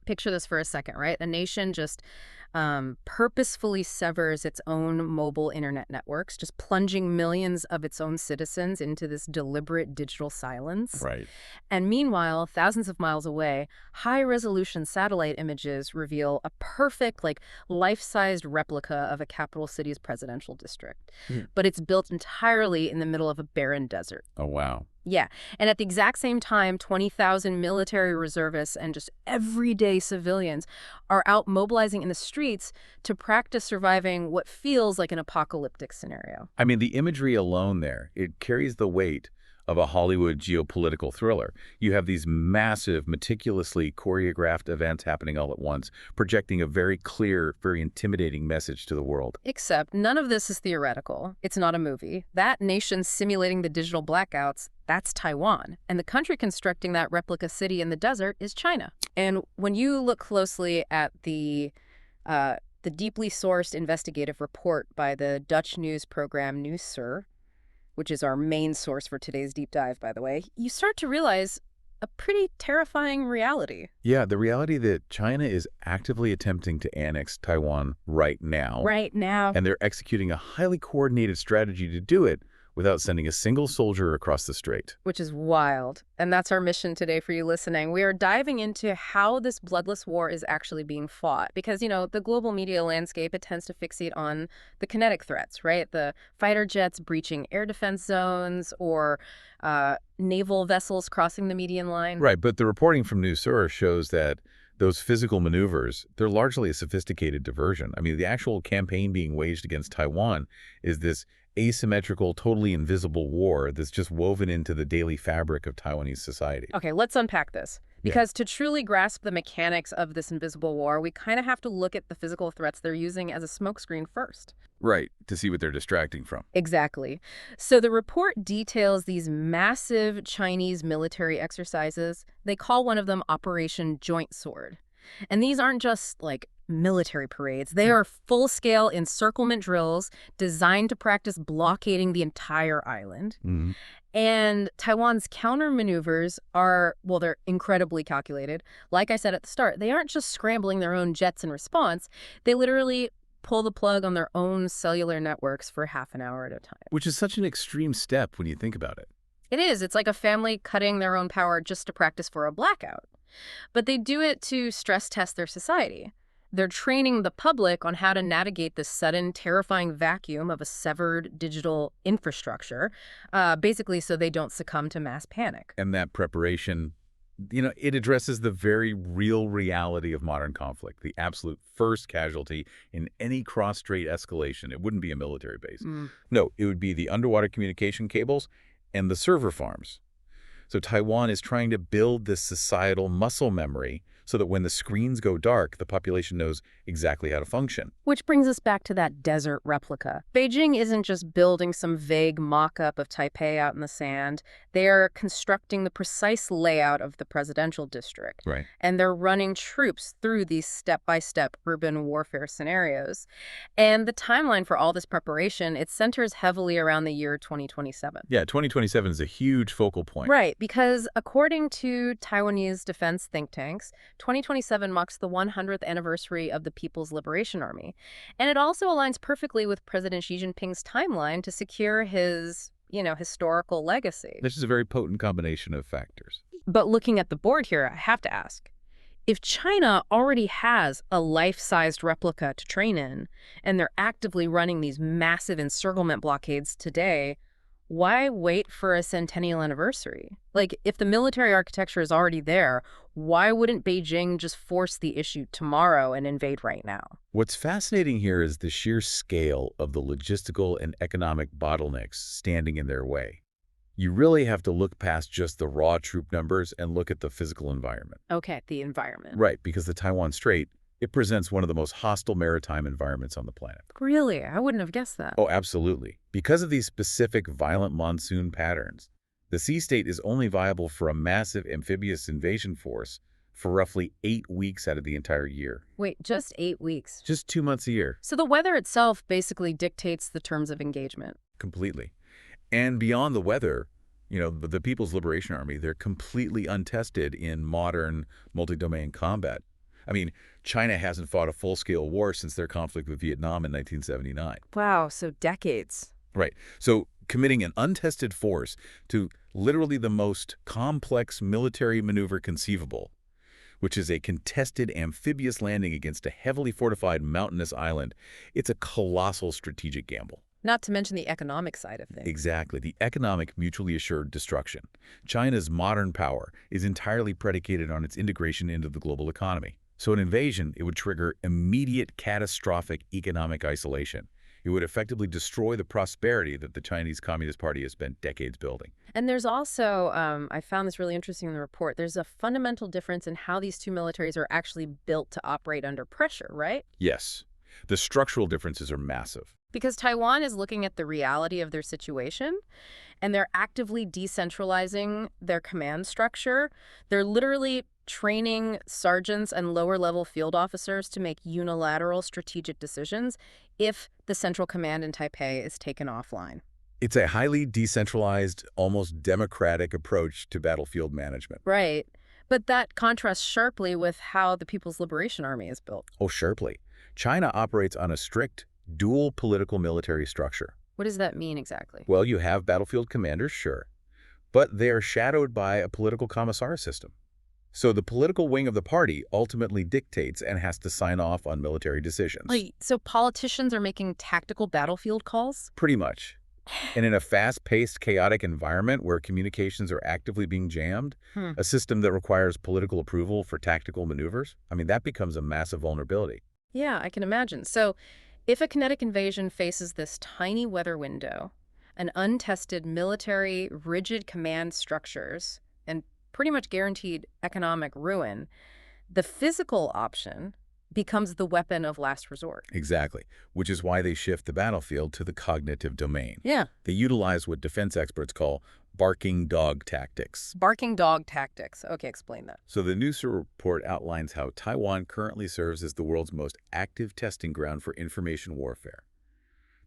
picture this for a second, right? The nation just purposefully severs its own mobile internet networks, just plunging millions of its own citizens into this deliberate digital silence. Right. And meanwhile, thousands of miles away, high-resolution satellite images reveal a perfect, like, life-sized replica of a capital city's presidential district. But it's built entirely in the middle of a barren desert. Oh, wow. Yeah, and at the exact same time, 20,000 military reservists and just everyday civilians are out mobilizing in the streets to practice surviving what feels like an apocalyptic scenario. I mean, the imagery alone there, it carries the weight of a Hollywood geopolitical thriller. You have these massive, meticulously choreographed events happening all at once, projecting a very clear, very intimidating message to the world. Except none of this is theoretical. It's not a movie. That nation simulating the digital blackouts, that's Taiwan. And the country constructing that replica city in the desert is China. And when you look closely at the deeply sourced investigative report by the Dutch news program Nieuwsuur, which is our main source for today's deep dive, by the way, you start to realize a pretty terrifying reality. Yeah, the reality that China is actively attempting to annex Taiwan right now. Right now. And they're executing a highly coordinated strategy to do it without sending a single soldier across the strait. Which is wild. And that's our mission today for you listening. We are diving into how this bloodless war is actually being fought. Because, you know, the global media landscape, it tends to fixate on the kinetic threats, right? The fighter jets breaching air defense zones or naval vessels crossing the median line. Right, but the reporting from Nieuwsuur shows that those physical maneuvers, they're largely a sophisticated diversion. I mean, the actual campaign being waged against Taiwan is this asymmetrical, totally invisible war that's just woven into the daily fabric of Taiwanese society. Okay, let's unpack this. Because to truly grasp the mechanics of this invisible war, we kind of have to look at the physical threats they're using as a smokescreen first. Right, to see what they're distracting from. Exactly. So the report details these massive Chinese military exercises. They call one of them Operation Joint Sword. And these aren't just, like, military parades. They are full-scale encirclement drills designed to practice blockading the entire island. And Taiwan's counter-maneuvers are, well, they're incredibly calculated. Like I said at the start, they aren't just scrambling their own jets in response. They literally pull the plug on their own cellular networks for half an hour at a time. Which is such an extreme step when you think about it. It is. It's like a family cutting their own power just to practice for a blackout. But they do it to stress test their society. They're training the public on how to navigate this sudden, terrifying vacuum of a severed digital infrastructure, basically so they don't succumb to mass panic. And that preparation, you know, it addresses the very real reality of modern conflict, the absolute first casualty in any cross-strait escalation. It wouldn't be a military base. No, it would be the underwater communication cables and the server farms. So Taiwan is trying to build this societal muscle memory so that when the screens go dark, the population knows exactly how to function. Which brings us back to that desert replica. Beijing isn't just building some vague mock-up of Taipei out in the sand. They are constructing the precise layout of the presidential district. Right. And they're running troops through these step-by-step urban warfare scenarios. And the timeline for all this preparation, it centers heavily around the year 2027. Yeah, 2027 is a huge focal point. Right, because according to Taiwanese defense think tanks, 2027 marks the 100th anniversary of the People's Liberation Army. And it also aligns perfectly with President Xi Jinping's timeline to secure his, historical legacy. This is a very potent combination of factors. But looking at the board here, I have to ask, if China already has a life-sized replica to train in, and they're actively running these massive encirclement blockades today, why wait for a centennial anniversary? Like, if the military architecture is already there, why wouldn't Beijing just force the issue tomorrow and invade right now? What's fascinating here is the sheer scale of the logistical and economic bottlenecks standing in their way. You really have to look past just the raw troop numbers and look at the physical environment. Okay, the environment. Right, because the Taiwan Strait, it presents one of the most hostile maritime environments on the planet. Really? I wouldn't have guessed that. Oh, absolutely. Because of these specific violent monsoon patterns, the sea state is only viable for a massive amphibious invasion force for roughly 8 weeks out of the entire year. Wait, just 8 weeks? Just 2 months a year. So the weather itself basically dictates the terms of engagement. Completely. And beyond the weather, the People's Liberation Army, they're completely untested in modern multi-domain combat. I mean, China hasn't fought a full-scale war since their conflict with Vietnam in 1979. Wow, so decades. Right. So committing an untested force to literally the most complex military maneuver conceivable, which is a contested amphibious landing against a heavily fortified mountainous island, it's a colossal strategic gamble. Not to mention the economic side of things. Exactly. The economic mutually assured destruction. China's modern power is entirely predicated on its integration into the global economy. So an invasion, it would trigger immediate catastrophic economic isolation. It would effectively destroy the prosperity that the Chinese Communist Party has spent decades building. And there's also, I found this really interesting in the report, there's a fundamental difference in how these two militaries are actually built to operate under pressure, right? Yes, the structural differences are massive. Because Taiwan is looking at the reality of their situation, and they're actively decentralizing their command structure. They're literally training sergeants and lower-level field officers to make unilateral strategic decisions if the central command in Taipei is taken offline. It's a highly decentralized, almost democratic approach to battlefield management. Right. But that contrasts sharply with how the People's Liberation Army is built. Oh, sharply. China operates on a strict, dual political military structure. What does that mean exactly? Well, you have battlefield commanders, sure, but they are shadowed by a political commissar system. So the political wing of the party ultimately dictates and has to sign off on military decisions. Wait, so politicians are making tactical battlefield calls? Pretty much. And in a fast-paced, chaotic environment where communications are actively being jammed, a system that requires political approval for tactical maneuvers, I mean, that becomes a massive vulnerability. Yeah, I can imagine. So if a kinetic invasion faces this tiny weather window, an untested military, rigid command structures, and pretty much guaranteed economic ruin, the physical option becomes the weapon of last resort. Exactly, which is why they shift the battlefield to the cognitive domain. Yeah. They utilize what defense experts call barking dog tactics. Barking dog tactics. Okay, explain that. So the news report outlines how Taiwan currently serves as the world's most active testing ground for information warfare.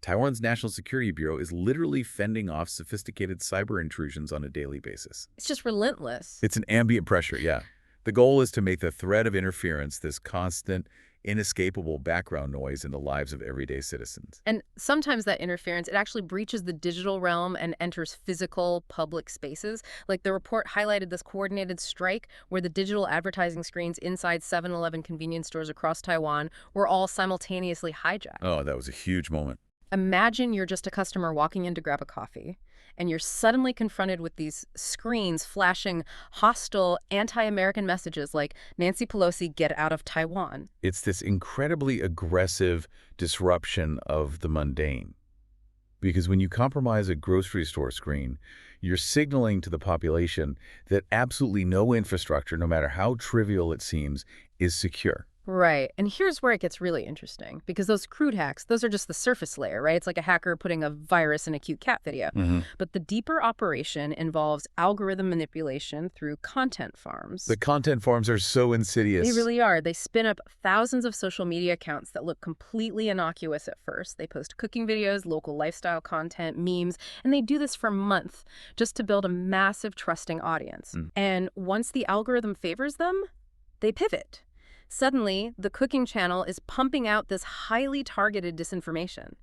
Taiwan's National Security Bureau is literally fending off sophisticated cyber intrusions on a daily basis. It's just relentless. It's an ambient pressure, yeah. The goal is to make the threat of interference this constant, inescapable background noise in the lives of everyday citizens. And sometimes that interference, it actually breaches the digital realm and enters physical public spaces. Like the report highlighted this coordinated strike where the digital advertising screens inside 7-Eleven convenience stores across Taiwan were all simultaneously hijacked. Oh, that was a huge moment. Imagine you're just a customer walking in to grab a coffee, and you're suddenly confronted with these screens flashing hostile, anti-American messages like, Nancy Pelosi, get out of Taiwan. It's this incredibly aggressive disruption of the mundane. Because when you compromise a grocery store screen, you're signaling to the population that absolutely no infrastructure, no matter how trivial it seems, is secure. Right. And here's where it gets really interesting, because those crude hacks, those are just the surface layer, right? It's like a hacker putting a virus in a cute cat video. But the deeper operation involves algorithm manipulation through content farms. The content farms are so insidious. They really are. They spin up thousands of social media accounts that look completely innocuous at first. They post cooking videos, local lifestyle content, memes, and they do this for months just to build a massive trusting audience. And once the algorithm favors them, they pivot. Suddenly, the cooking channel is pumping out this highly targeted disinformation.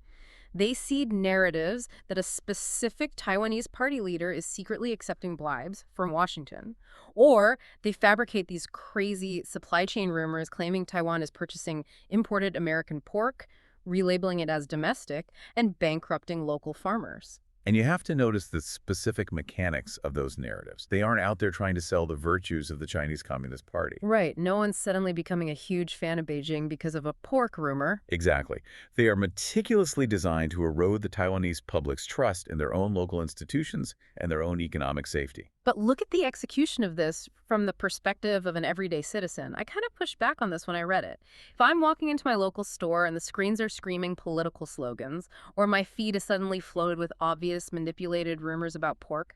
They seed narratives that a specific Taiwanese party leader is secretly accepting bribes from Washington. Or they fabricate these crazy supply chain rumors claiming Taiwan is purchasing imported American pork, relabeling it as domestic, and bankrupting local farmers. And you have to notice the specific mechanics of those narratives. They aren't out there trying to sell the virtues of the Chinese Communist Party. Right. No one's suddenly becoming a huge fan of Beijing because of a pork rumor. Exactly. They are meticulously designed to erode the Taiwanese public's trust in their own local institutions and their own economic safety. But look at the execution of this from the perspective of an everyday citizen. I kind of pushed back on this when I read it. If I'm walking into my local store and the screens are screaming political slogans, or my feed is suddenly flooded with obvious manipulated rumors about pork,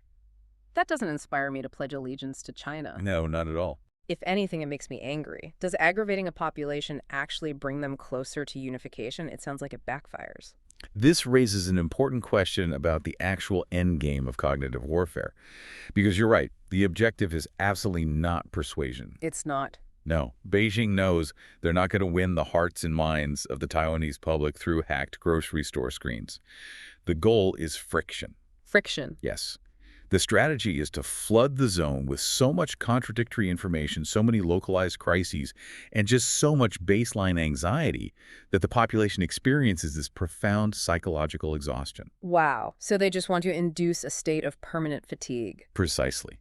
that doesn't inspire me to pledge allegiance to China. No, not at all. If anything, it makes me angry. Does aggravating a population actually bring them closer to unification? It sounds like it backfires. This raises an important question about the actual end game of cognitive warfare. Because you're right, the objective is absolutely not persuasion. It's not. No, Beijing knows they're not going to win the hearts and minds of the Taiwanese public through hacked grocery store screens. The goal is friction. Friction. Yes. The strategy is to flood the zone with so much contradictory information, so many localized crises, and just so much baseline anxiety that the population experiences this profound psychological exhaustion. Wow. So they just want to induce a state of permanent fatigue. Precisely.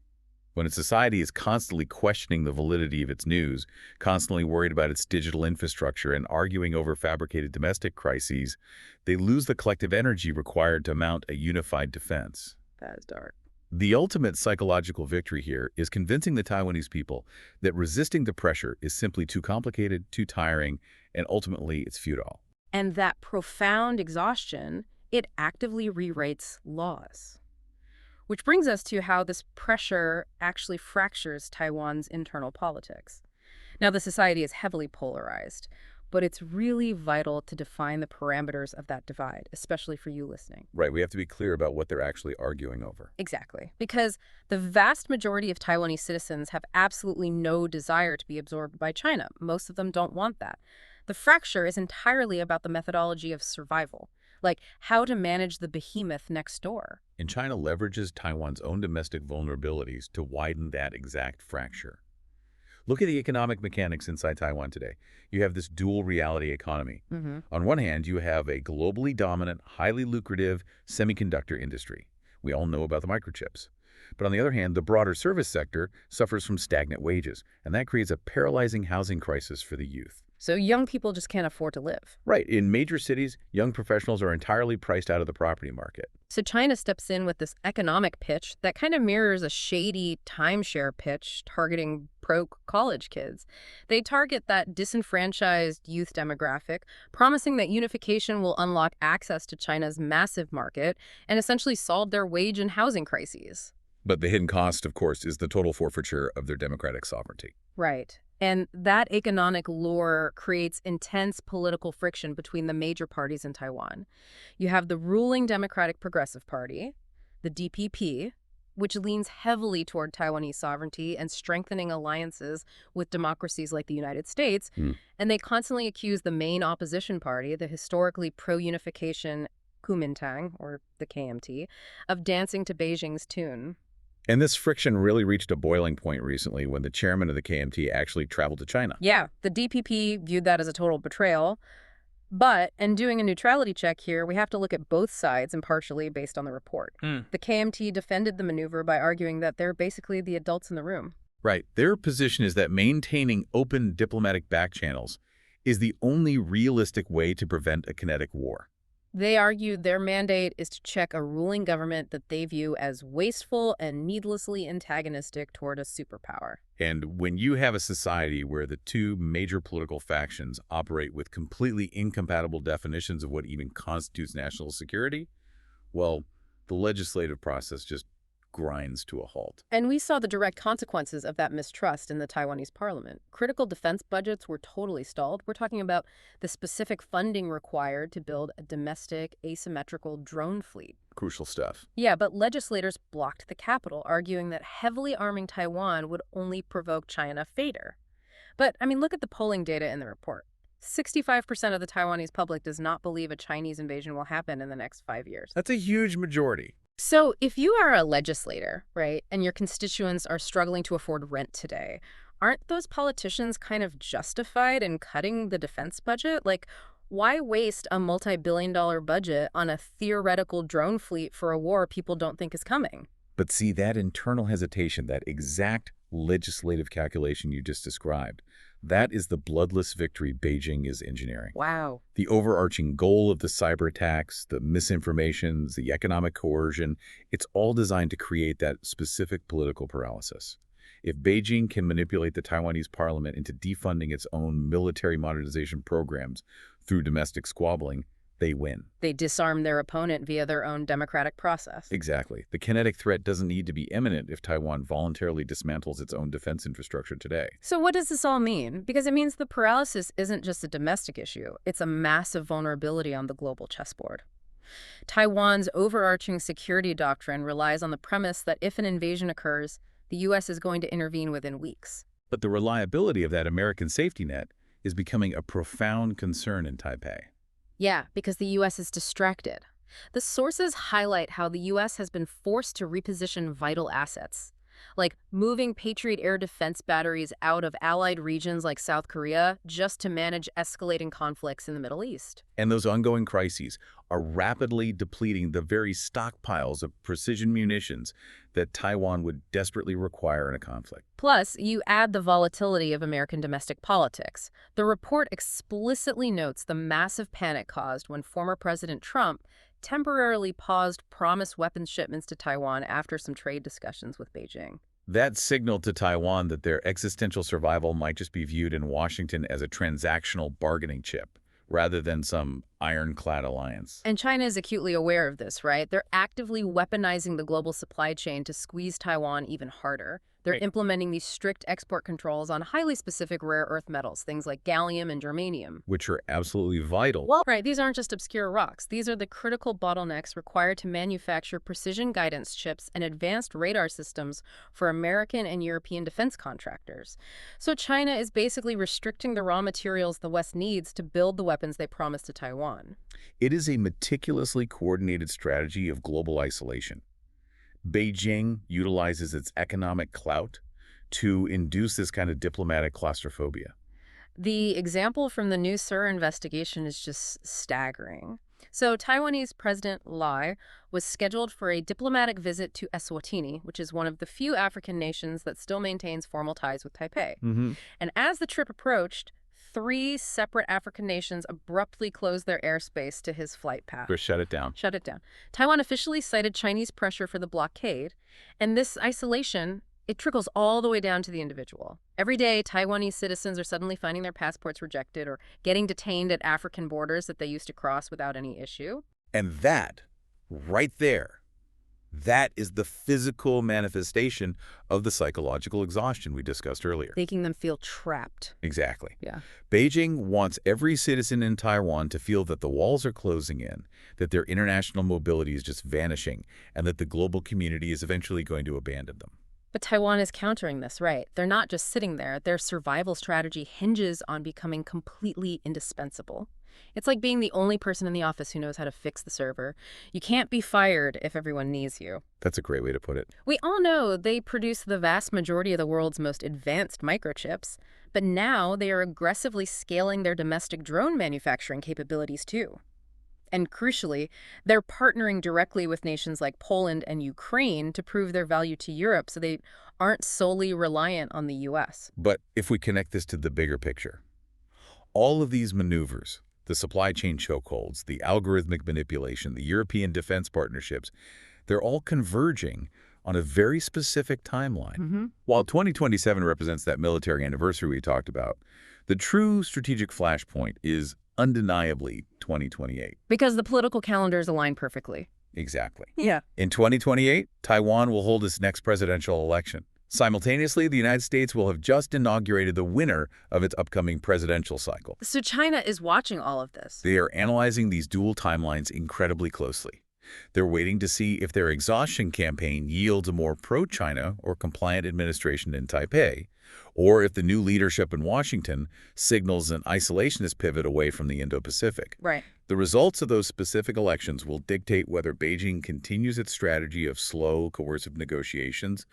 When a society is constantly questioning the validity of its news, constantly worried about its digital infrastructure, and arguing over fabricated domestic crises, they lose the collective energy required to mount a unified defense. That is dark. The ultimate psychological victory here is convincing the Taiwanese people that resisting the pressure is simply too complicated, too tiring, and ultimately it's futile. And that profound exhaustion, it actively rewrites laws. Which brings us to how this pressure actually fractures Taiwan's internal politics. Now, the society is heavily polarized, but it's really vital to define the parameters of that divide, especially for you listening. Right, we have to be clear about what they're actually arguing over. Exactly. Because the vast majority of Taiwanese citizens have absolutely no desire to be absorbed by China. Most of them don't want that. The fracture is entirely about the methodology of survival, like how to manage the behemoth next door. And China leverages Taiwan's own domestic vulnerabilities to widen that exact fracture. Look at the economic mechanics inside Taiwan today. You have this dual reality economy. On one hand, you have a globally dominant, highly lucrative semiconductor industry. We all know about the microchips. But on the other hand, the broader service sector suffers from stagnant wages, and that creates a paralyzing housing crisis for the youth. So young people just can't afford to live. Right. In major cities, young professionals are entirely priced out of the property market. So China steps in with this economic pitch that kind of mirrors a shady timeshare pitch targeting pro-college kids. They target that disenfranchised youth demographic, promising that unification will unlock access to China's massive market and essentially solve their wage and housing crises. But the hidden cost, of course, is the total forfeiture of their democratic sovereignty. Right. And that economic lure creates intense political friction between the major parties in Taiwan. You have the ruling Democratic Progressive Party, the DPP, which leans heavily toward Taiwanese sovereignty and strengthening alliances with democracies like the United States, and they constantly accuse the main opposition party, the historically pro-unification Kuomintang, or the KMT, of dancing to Beijing's tune. And this friction really reached a boiling point recently when the chairman of the KMT actually traveled to China. Yeah, the DPP viewed that as a total betrayal. But in doing a neutrality check here, we have to look at both sides impartially based on the report. The KMT defended the maneuver by arguing that they're basically the adults in the room. Right. Their position is that maintaining open diplomatic back channels is the only realistic way to prevent a kinetic war. They argued their mandate is to check a ruling government that they view as wasteful and needlessly antagonistic toward a superpower. And when you have a society where the two major political factions operate with completely incompatible definitions of what even constitutes national security, well, the legislative process just grinds to a halt. And we saw the direct consequences of that mistrust in the Taiwanese parliament. Critical defense budgets were totally stalled. We're talking about the specific funding required to build a domestic asymmetrical drone fleet. Crucial stuff. Yeah, but legislators blocked the capital, arguing that heavily arming Taiwan would only provoke China further. But, I mean, look at the polling data in the report. 65% of the Taiwanese public does not believe a Chinese invasion will happen in the next 5 years. That's a huge majority. So if you are a legislator, right, and your constituents are struggling to afford rent today, aren't those politicians kind of justified in cutting the defense budget? Like, why waste a multi-billion-dollar budget on a theoretical drone fleet for a war people don't think is coming? But see, that internal hesitation, that exact legislative calculation you just described, that is the bloodless victory Beijing is engineering. Wow. The overarching goal of the cyber attacks, the misinformation, the economic coercion, it's all designed to create that specific political paralysis. If Beijing can manipulate the Taiwanese parliament into defunding its own military modernization programs through domestic squabbling, they win. They disarm their opponent via their own democratic process. Exactly. The kinetic threat doesn't need to be imminent if Taiwan voluntarily dismantles its own defense infrastructure today. So what does this all mean? Because it means the paralysis isn't just a domestic issue. It's a massive vulnerability on the global chessboard. Taiwan's overarching security doctrine relies on the premise that if an invasion occurs, the U.S. is going to intervene within weeks. But the reliability of that American safety net is becoming a profound concern in Taipei. Yeah, because the U.S. is distracted. The sources highlight how the U.S. has been forced to reposition vital assets, like moving Patriot air defense batteries out of allied regions like South Korea just to manage escalating conflicts in the Middle East. And those ongoing crises are rapidly depleting the very stockpiles of precision munitions that Taiwan would desperately require in a conflict. Plus, you add the volatility of American domestic politics. The report explicitly notes the massive panic caused when former President Trump temporarily paused promised weapons shipments to Taiwan after some trade discussions with Beijing. That signaled to Taiwan that their existential survival might just be viewed in Washington as a transactional bargaining chip, rather than some ironclad alliance. And China is acutely aware of this, right? They're actively weaponizing the global supply chain to squeeze Taiwan even harder. They're implementing these strict export controls on highly specific rare earth metals, things like gallium and germanium. Which are absolutely vital. Well, right, these aren't just obscure rocks. These are the critical bottlenecks required to manufacture precision guidance chips and advanced radar systems for American and European defense contractors. So China is basically restricting the raw materials the West needs to build the weapons they promised to Taiwan. It is a meticulously coordinated strategy of global isolation. Beijing utilizes its economic clout to induce this kind of diplomatic claustrophobia. The example from the new SIR investigation is just staggering. So Taiwanese President Lai was scheduled for a diplomatic visit to Eswatini, which is one of the few African nations that still maintains formal ties with Taipei. And as the trip approached, 3 separate African nations abruptly closed their airspace to his flight path. Or shut it down. Shut it down. Taiwan officially cited Chinese pressure for the blockade, and this isolation, it trickles all the way down to the individual. Every day, Taiwanese citizens are suddenly finding their passports rejected or getting detained at African borders that they used to cross without any issue. And that, right there, that is the physical manifestation of the psychological exhaustion we discussed earlier. Making them feel trapped. Exactly. Yeah. Beijing wants every citizen in Taiwan to feel that the walls are closing in, that their international mobility is just vanishing, and that the global community is eventually going to abandon them. But Taiwan is countering this, right? They're not just sitting there. Their survival strategy hinges on becoming completely indispensable. It's like being the only person in the office who knows how to fix the server. You can't be fired if everyone needs you. That's a great way to put it. We all know they produce the vast majority of the world's most advanced microchips, but now they are aggressively scaling their domestic drone manufacturing capabilities too. And crucially, they're partnering directly with nations like Poland and Ukraine to prove their value to Europe so they aren't solely reliant on the U.S. But if we connect this to the bigger picture, all of these maneuvers, the supply chain chokeholds, the algorithmic manipulation, the European defense partnerships, they're all converging on a very specific timeline. While 2027 represents that military anniversary we talked about, the true strategic flashpoint is undeniably 2028. Because the political calendars align perfectly. Exactly. Yeah. In 2028, Taiwan will hold its next presidential election. Simultaneously, the United States will have just inaugurated the winner of its upcoming presidential cycle. So China is watching all of this. They are analyzing these dual timelines incredibly closely. They're waiting to see if their exhaustion campaign yields a more pro-China or compliant administration in Taipei, or if the new leadership in Washington signals an isolationist pivot away from the Indo-Pacific. Right. The results of those specific elections will dictate whether Beijing continues its strategy of slow, coercive negotiations,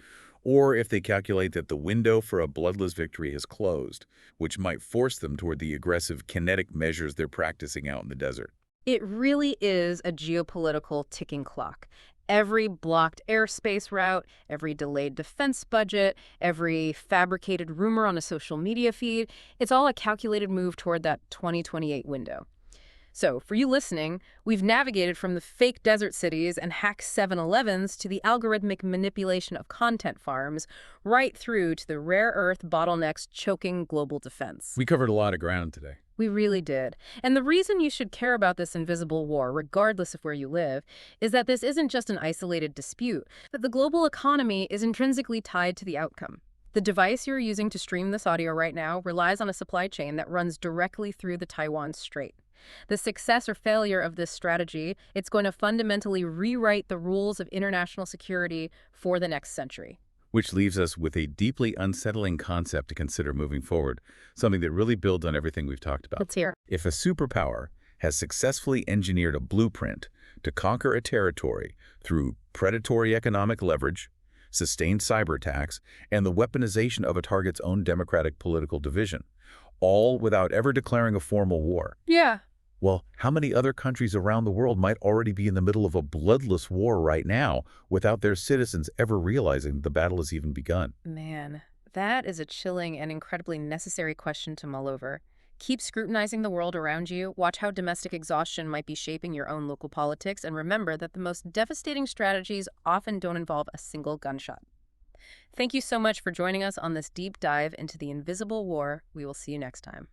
or if they calculate that the window for a bloodless victory has closed, which might force them toward the aggressive kinetic measures they're practicing out in the desert. It really is a geopolitical ticking clock. Every blocked airspace route, every delayed defense budget, every fabricated rumor on a social media feed, it's all a calculated move toward that 2028 window. So, for you listening, we've navigated from the fake desert cities and hack 7-Elevens to the algorithmic manipulation of content farms, right through to the rare earth bottlenecks choking global defense. We covered a lot of ground today. We really did. And the reason you should care about this invisible war, regardless of where you live, is that this isn't just an isolated dispute, that the global economy is intrinsically tied to the outcome. The device you're using to stream this audio right now relies on a supply chain that runs directly through the Taiwan Strait. The success or failure of this strategy, it's going to fundamentally rewrite the rules of international security for the next century. Which leaves us with a deeply unsettling concept to consider moving forward, something that really builds on everything we've talked about. Let's hear. If a superpower has successfully engineered a blueprint to conquer a territory through predatory economic leverage, sustained cyber attacks, and the weaponization of a target's own democratic political division, all without ever declaring a formal war. Yeah. Well, how many other countries around the world might already be in the middle of a bloodless war right now without their citizens ever realizing the battle has even begun? Man, that is a chilling and incredibly necessary question to mull over. Keep scrutinizing the world around you, watch how domestic exhaustion might be shaping your own local politics, and remember that the most devastating strategies often don't involve a single gunshot. Thank you so much for joining us on this deep dive into the invisible war. We will see you next time.